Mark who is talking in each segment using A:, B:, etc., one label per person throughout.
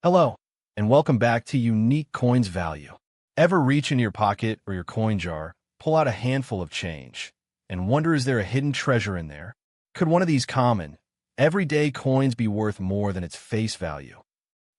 A: Hello, and welcome back to Unique Coins Value. Ever reach into your pocket or your coin jar, pull out a handful of change, and wonder is there a hidden treasure in there? Could one of these common, everyday coins be worth more than its face value?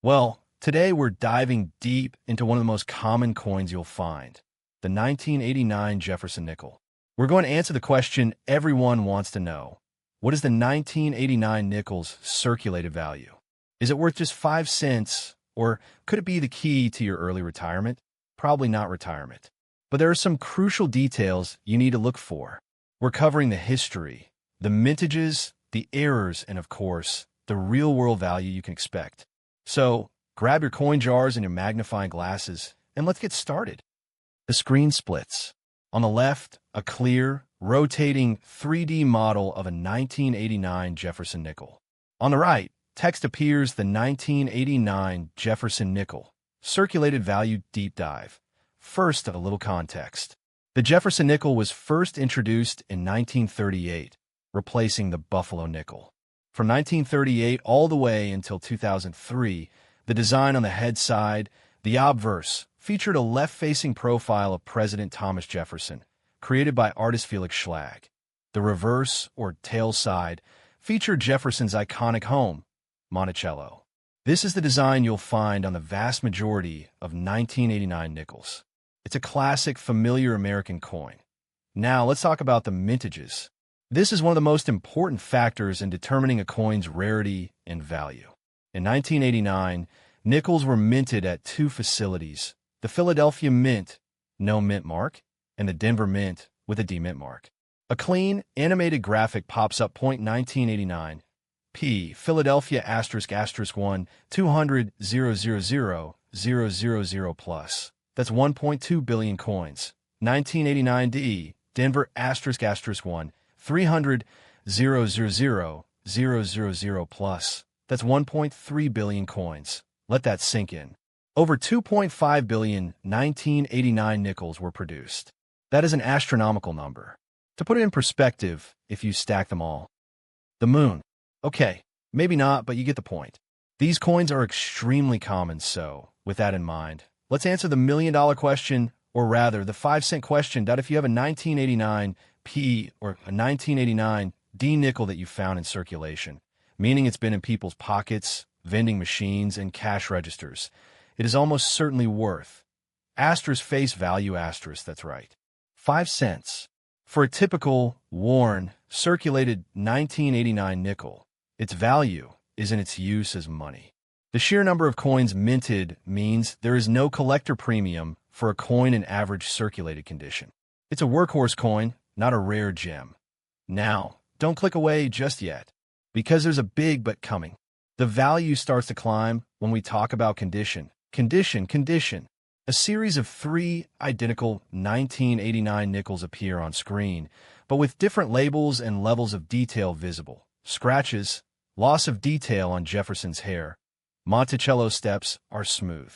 A: Well, today we're diving deep into one of the most common coins you'll find, the 1989 Jefferson nickel. We're going to answer the question everyone wants to know. What is the 1989 nickel's circulated value? Is it worth just 5 cents, or could it be the key to your early retirement? Probably not retirement. But there are some crucial details you need to look for. We're covering the history, the mintages, the errors, and of course, the real-world value you can expect. So, grab your coin jars and your magnifying glasses, and let's get started. The screen splits. On the left, a clear, rotating 3D model of a 1989 Jefferson nickel. On the right, text appears the 1989 Jefferson nickel. Circulated value deep dive. First, a little context. The Jefferson nickel was first introduced in 1938, replacing the Buffalo nickel. From 1938 all the way until 2003, the design on the head side, the obverse, featured a left-facing profile of President Thomas Jefferson, created by artist Felix Schlag. The reverse, or tail side, featured Jefferson's iconic home, Monticello. This is the design you'll find on the vast majority of 1989 nickels. It's a classic, familiar American coin. Now, let's talk about the mintages. This is one of the most important factors in determining a coin's rarity and value. In 1989, nickels were minted at two facilities, the Philadelphia Mint, no mint mark, and the Denver Mint with a demint mark. A clean, animated graphic pops up point 1989. P. Philadelphia ***1 200 000 plus. That's 1.2 billion coins. 1989 D. Denver ***1 300 000 plus. That's 1.3 billion coins. Let that sink in. Over 2.5 billion 1989 nickels were produced. That is an astronomical number. To put it in perspective, if you stack them all. The moon. Okay, maybe not, but you get the point. These coins are extremely common, so, with that in mind, let's answer the million-dollar question, or rather, the 5-cent question that if you have a 1989 P or a 1989 D nickel that you found in circulation, meaning it's been in people's pockets, vending machines, and cash registers, it is almost certainly worth. Asterisk face value asterisk, that's right. 5 cents. For a typical, worn, circulated 1989 nickel, its value is in its use as money. The sheer number of coins minted means there is no collector premium for a coin in average circulated condition. It's a workhorse coin, not a rare gem. Now, don't click away just yet, because there's a big but coming. The value starts to climb when we talk about condition. Condition. A series of 3 identical 1989 nickels appear on screen, but with different labels and levels of detail visible. Scratches, loss of detail on Jefferson's hair. Monticello steps are smooth.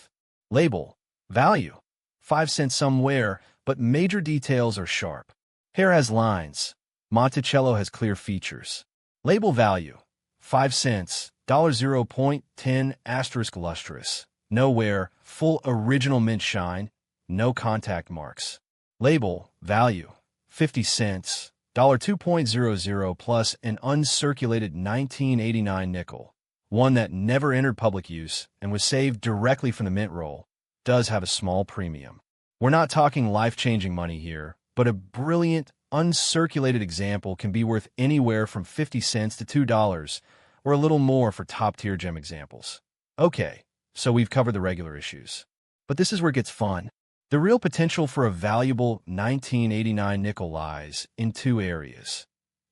A: Label, value, 5 cents somewhere, but major details are sharp. Hair has lines. Monticello has clear features. Label value, 5 cents, $0.10 * lustrous. Nowhere, full original mint shine, no contact marks. Label, value, 50 cents, $2.00 plus an uncirculated 1989 nickel, one that never entered public use and was saved directly from the mint roll, does have a small premium. We're not talking life-changing money here, but a brilliant, uncirculated example can be worth anywhere from 50 cents to $2, or a little more for top-tier gem examples. Okay, so we've covered the regular issues. But this is where it gets fun. The real potential for a valuable 1989 nickel lies in 2 areas.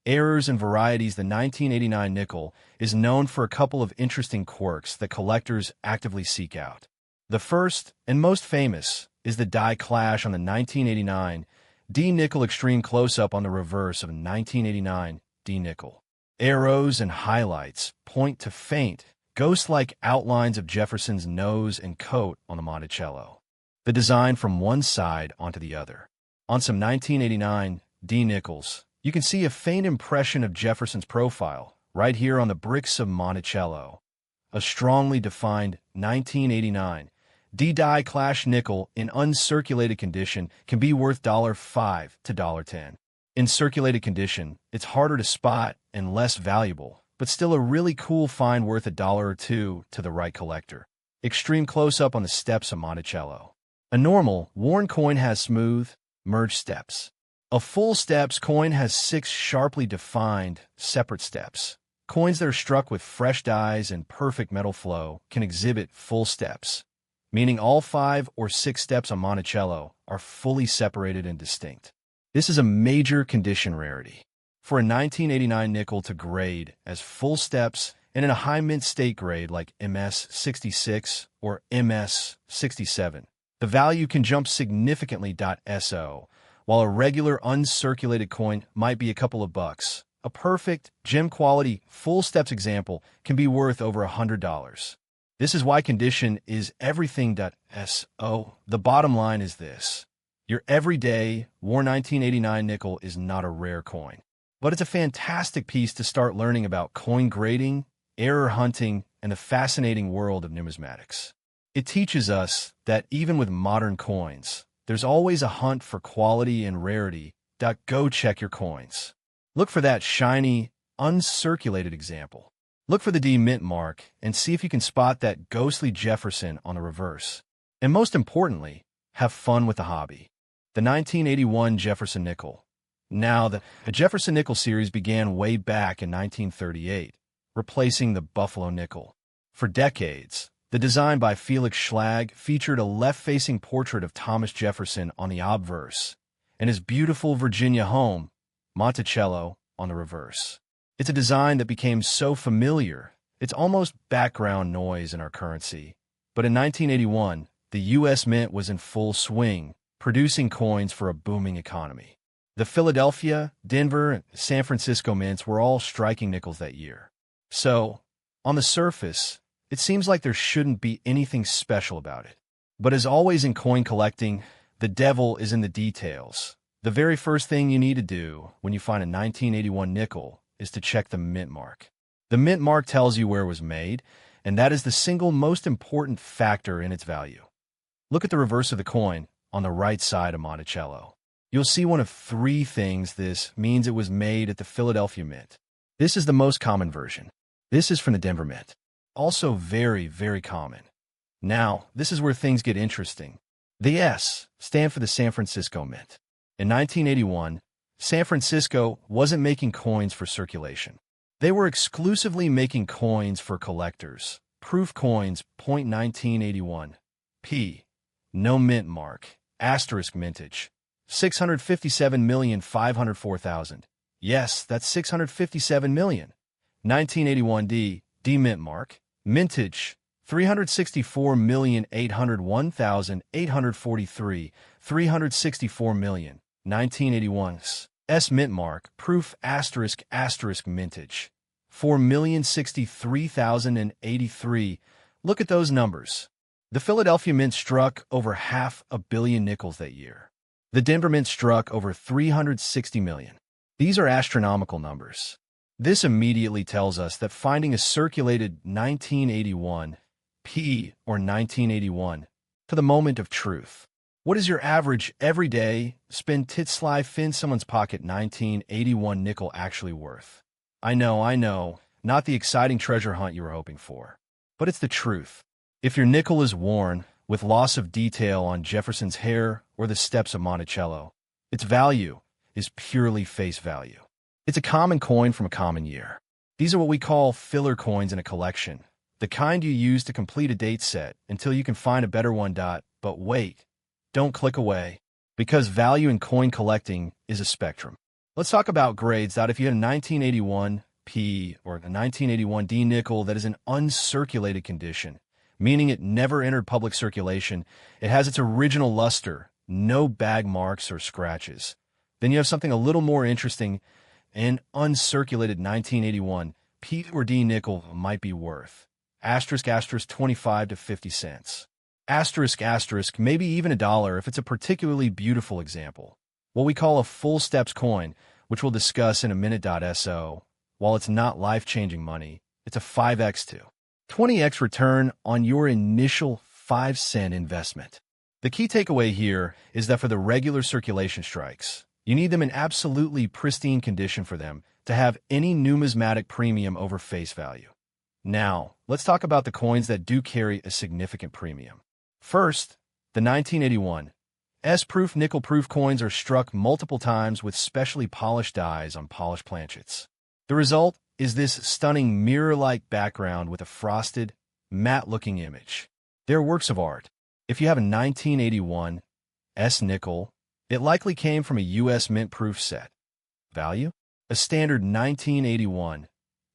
A: Errors and varieties. The 1989 nickel is known for a couple of interesting quirks that collectors actively seek out. The first, and most famous, is the die clash on the 1989 D nickel extreme close-up on the reverse of a 1989 D nickel. Arrows and highlights point to faint, ghost-like outlines of Jefferson's nose and coat on the Monticello. The design from one side onto the other. On some 1989 D nickels, you can see a faint impression of Jefferson's profile right here on the bricks of Monticello. a strongly defined 1989 D-die clash nickel in uncirculated condition can be worth $5 to $10. In circulated condition, it's harder to spot and less valuable, but still a really cool find worth $1 or $2 to the right collector. Extreme close-up on the steps of Monticello. A normal, worn coin has smooth, merged steps. A full steps coin has 6 sharply defined, separate steps. Coins that are struck with fresh dies and perfect metal flow can exhibit full steps, meaning all 5 or 6 steps on Monticello are fully separated and distinct. This is a major condition rarity. For a 1989 nickel to grade as full steps and in a high mint state grade like MS66 or MS67, the value can jump significantly. So, while a regular uncirculated coin might be a couple of bucks, a perfect, gem quality, full steps example can be worth over $100. This is why condition is everything. So, the bottom line is this. Your everyday, worn 1989 nickel is not a rare coin, but it's a fantastic piece to start learning about coin grading, error hunting, and the fascinating world of numismatics. It teaches us that even with modern coins, there's always a hunt for quality and rarity. Go check your coins. Look for that shiny, uncirculated example. Look for the D mint mark and see if you can spot that ghostly Jefferson on the reverse. And most importantly, have fun with the hobby. The 1981 Jefferson nickel. Now, the Jefferson nickel series began way back in 1938, replacing the Buffalo nickel. For decades, the design by Felix Schlag featured a left-facing portrait of Thomas Jefferson on the obverse and his beautiful Virginia home, Monticello, on the reverse. It's a design that became so familiar, it's almost background noise in our currency. But in 1981, the U.S. Mint was in full swing, producing coins for a booming economy. The Philadelphia, Denver, and San Francisco mints were all striking nickels that year. So, on the surface, it seems like there shouldn't be anything special about it. But as always in coin collecting, the devil is in the details. The very first thing you need to do when you find a 1981 nickel is to check the mint mark. The mint mark tells you where it was made, and that is the single most important factor in its value. Look at the reverse of the coin on the right side of Monticello. You'll see one of 3 things this means it was made at the Philadelphia Mint. This is the most common version. This is from the Denver Mint. Also very, very common. Now, this is where things get interesting. The S stand for the San Francisco Mint. In 1981, San Francisco wasn't making coins for circulation. They were exclusively making coins for collectors. Proof coins, 1981. P. No mint mark. Asterisk mintage. 657,504,000. Yes, that's 657 million. 1981 D. D mint mark. Mintage. 364,801,843. 364 million. 1981 S mint mark. Proof asterisk mintage. 4,063,083. Look at those numbers. The Philadelphia Mint struck over 500 million nickels that year. The Denver Mint struck over 360 million. These are astronomical numbers. This immediately tells us that finding a circulated 1981 P or 1981 to the moment of truth. What is your average everyday spin tit sly fin someone's pocket 1981 nickel actually worth? I know, not the exciting treasure hunt you were hoping for. But it's the truth. If your nickel is worn, with loss of detail on Jefferson's hair or the steps of Monticello, its value is purely face value. It's a common coin from a common year. These are what we call filler coins in a collection, the kind you use to complete a date set until you can find a better one. But wait, don't click away, because value in coin collecting is a spectrum. Let's talk about grades. If you had a 1981 P or a 1981 D nickel that is in uncirculated condition, meaning it never entered public circulation, it has its original luster, no bag marks or scratches. Then you have something a little more interesting. An uncirculated 1981 P or D nickel might be worth asterisk 25 to 50 cents. Asterisk maybe even $1 if it's a particularly beautiful example. What we call a full steps coin, which we'll discuss in a minute. So, while it's not life-changing money, it's a 5x2. 20x return on your initial 5-cent investment. The key takeaway here is that for the regular circulation strikes, you need them in absolutely pristine condition for them to have any numismatic premium over face value. Now, let's talk about the coins that do carry a significant premium. First, the 1981 S-proof nickel-proof coins are struck multiple times with specially polished dies on polished planchets. The result is this stunning mirror-like background with a frosted, matte-looking image. They're works of art. If you have a 1981 S-nickel, it likely came from a U.S. mint-proof set. Value? A standard 1981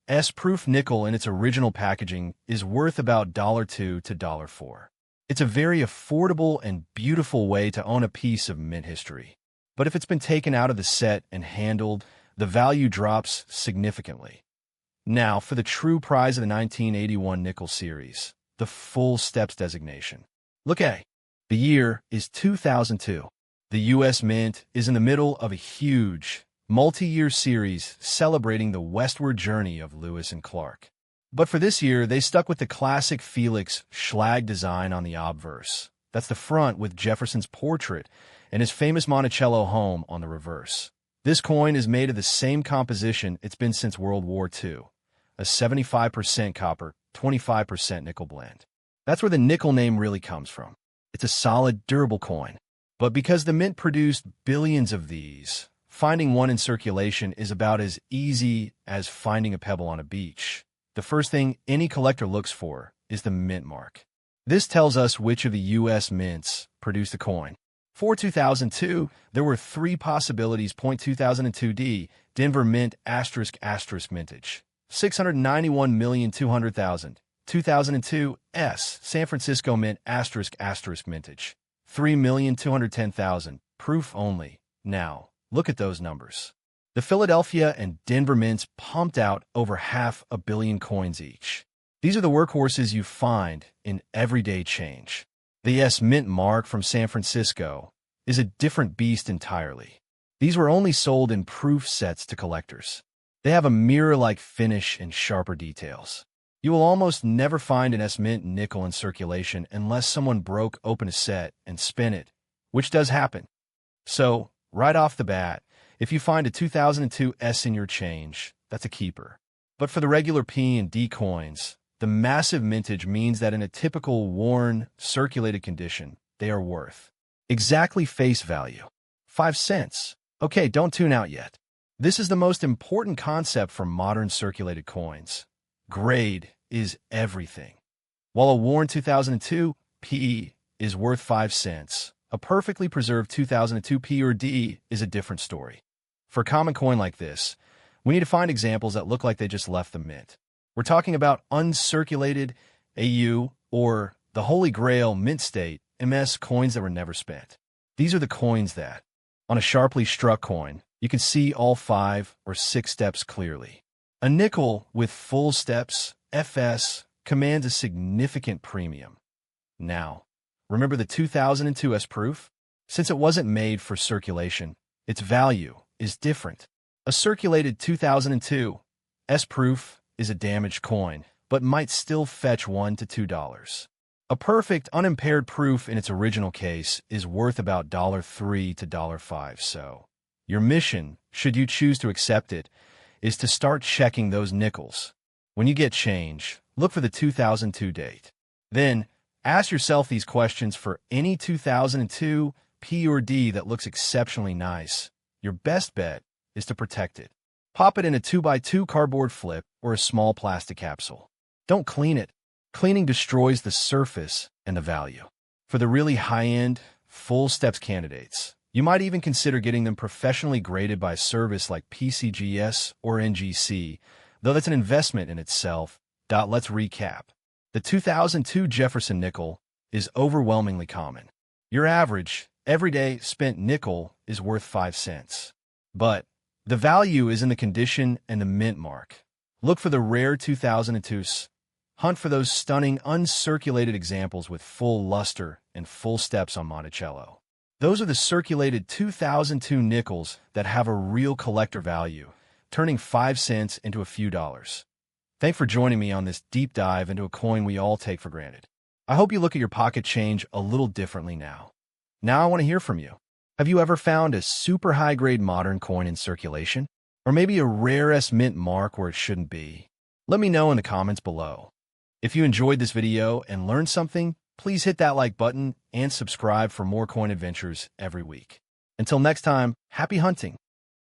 A: S-proof nickel in its original packaging is worth about $2 to $4. It's a very affordable and beautiful way to own a piece of mint history. But if it's been taken out of the set and handled, the value drops significantly. Now, for the true prize of the 1981 nickel series, the full steps designation. Look at it. The year is 2002. The U.S. Mint is in the middle of a huge, multi-year series celebrating the westward journey of Lewis and Clark. But for this year, they stuck with the classic Felix Schlag design on the obverse. That's the front with Jefferson's portrait and his famous Monticello home on the reverse. This coin is made of the same composition it's been since World War II, a 75% copper, 25% nickel blend. That's where the nickel name really comes from. It's a solid, durable coin. But because the mint produced billions of these, finding one in circulation is about as easy as finding a pebble on a beach. The first thing any collector looks for is the mint mark. This tells us which of the U.S. mints produced the coin. For 2002, there were 3 possibilities. 2002D, Denver Mint ** mintage, 691,200,000. 2002 S, San Francisco Mint ** mintage, 3,210,000. Proof only. Now, look at those numbers. The Philadelphia and Denver mints pumped out over 500 million coins each. These are the workhorses you find in everyday change. The S Mint mark from San Francisco is a different beast entirely. These were only sold in proof sets to collectors. They have a mirror-like finish and sharper details. You will almost never find an S Mint nickel in circulation unless someone broke open a set and spin it, which does happen. So, right off the bat, if you find a 2002 S in your change, that's a keeper. But for the regular P and D coins, the massive mintage means that in a typical worn, circulated condition, they are worth exactly face value. 5 cents. Okay, don't tune out yet. This is the most important concept for modern circulated coins. Grade is everything. While a worn 2002 P is worth 5 cents, a perfectly preserved 2002 P or D is a different story. For a common coin like this, we need to find examples that look like they just left the mint. We're talking about uncirculated AU or the Holy Grail mint state MS coins that were never spent. These are the coins that, on a sharply struck coin, you can see all 5 or 6 steps clearly. A nickel with full steps, FS, commands a significant premium. Now, remember the 2002 S proof? Since it wasn't made for circulation, its value is different. A circulated 2002 S proof is a damaged coin, but might still fetch $1 to $2. A perfect, unimpaired proof in its original case is worth about $3 to $5. So, your mission, should you choose to accept it, is to start checking those nickels. When you get change, look for the 2002 date. Then, ask yourself these questions for any 2002 P or D that looks exceptionally nice. Your best bet is to protect it. Pop it in a 2x2 cardboard flip or a small plastic capsule. Don't clean it. Cleaning destroys the surface and the value. For the really high-end, full steps candidates, you might even consider getting them professionally graded by a service like PCGS or NGC, though that's an investment in itself. Let's recap. The 2002 Jefferson nickel is overwhelmingly common. Your average, everyday spent nickel is worth 5 cents. But the value is in the condition and the mint mark. Look for the rare 2002s. Hunt for those stunning uncirculated examples with full luster and full steps on Monticello. Those are the circulated 2002 nickels that have a real collector value, turning 5 cents into a few dollars. Thanks for joining me on this deep dive into a coin we all take for granted. I hope you look at your pocket change a little differently now. Now I want to hear from you. Have you ever found a super high-grade modern coin in circulation? Or maybe a rare S mint mark where it shouldn't be? Let me know in the comments below. If you enjoyed this video and learned something, please hit that like button and subscribe for more coin adventures every week. Until next time, happy hunting!